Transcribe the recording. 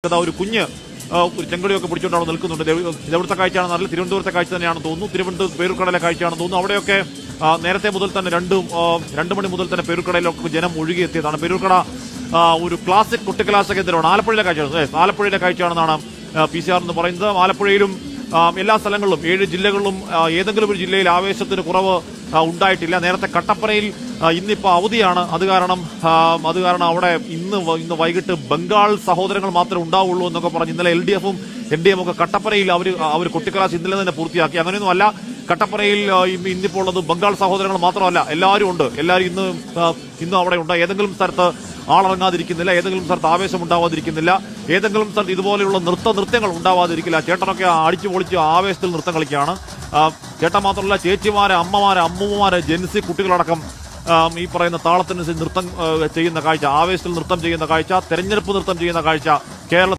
ഒരു കുഞ്ഞ് ഒരു ചെങ്കടിയൊക്കെ പിടിച്ചുകൊണ്ടാണ് നിൽക്കുന്നുണ്ട്. ഇവിടുത്തെ കാഴ്ചയാണെന്ന് അറിയില്ല, തിരുവനന്തപുരത്തെ കാഴ്ച തന്നെയാണെന്ന് തോന്നുന്നു. തിരുവനന്തപുരത്ത് പേരൂർക്കടയിലെ കാഴ്ചയാണെന്ന് തോന്നുന്നു. അവിടെയൊക്കെ നേരത്തെ മുതൽ തന്നെ രണ്ട് മണി മുതൽ തന്നെ പേരൂർക്കടയിലൊക്കെ ജനം ഒഴുകിയെത്തിയതാണ്. പേരൂർക്കട ഒരു ക്ലാസിക് കുട്ടിക്കലാശ കേന്ദ്രമാണ്. ആലപ്പുഴയിലെ കാഴ്ചയാണ്, ആലപ്പുഴയിലെ കാഴ്ചയാണെന്നാണ് PCR എന്ന് പറയുന്നത്. ആലപ്പുഴയിലും എല്ലാ സ്ഥലങ്ങളിലും 7 ജില്ലകളിലും ഏതെങ്കിലും ഒരു ജില്ലയിൽ ആവേശത്തിന് കുറവ് ഉണ്ടായിട്ടില്ല. നേരത്തെ കട്ടപ്പനയിൽ ഇന്നിപ്പോൾ അവധിയാണ്. അത് കാരണം അവിടെ ഇന്ന് വൈകിട്ട് ബംഗാൾ സഹോദരങ്ങൾ മാത്രമേ ഉണ്ടാവുള്ളൂ എന്നൊക്കെ പറഞ്ഞ് ഇന്നലെ LDF-ഉം NDM ഒക്കെ കട്ടപ്പനയിൽ അവർ കൊട്ടിക്കലാശം ഇന്നലെ തന്നെ പൂർത്തിയാക്കി. അങ്ങനെയൊന്നും അല്ല. കട്ടപ്പനയിൽ ഇന്നിപ്പോൾ ഉള്ളത് ബംഗാൾ സഹോദരങ്ങൾ മാത്രമല്ല, എല്ലാവരും ഉണ്ട്. എല്ലാവരും ഇന്ന് അവിടെ ഉണ്ട്. ഏതെങ്കിലും സ്ഥലത്ത് ആളിറങ്ങാതിരിക്കുന്നില്ല, ഏതെങ്കിലും സ്ഥലത്ത് ആവേശം ഉണ്ടാവാതിരിക്കുന്നില്ല, ഏതെങ്കിലും സ്ഥലത്ത് ഇതുപോലെയുള്ള നൃത്യങ്ങൾ ഉണ്ടാവാതിരിക്കില്ല. ചേട്ടനൊക്കെ അടിച്ചു പൊളിച്ച് ആവേശത്തിൽ നൃത്തം കളിക്കുകയാണ്. ചേട്ടൻ മാത്രമല്ല, ചേച്ചിമാരെ, അമ്മമാരെ, അമ്മൂമ്മമാരെ, ജെൻസി കുട്ടികളടക്കം ഈ പറയുന്ന താളത്തിനനുസരിച്ച് നൃത്തം ചെയ്യുന്ന കാഴ്ച, ആവേശത്തിൽ നൃത്തം ചെയ്യുന്ന കാഴ്ച, തെരഞ്ഞെടുപ്പ് നൃത്തം ചെയ്യുന്ന കാഴ്ച കേരളത്തിൽ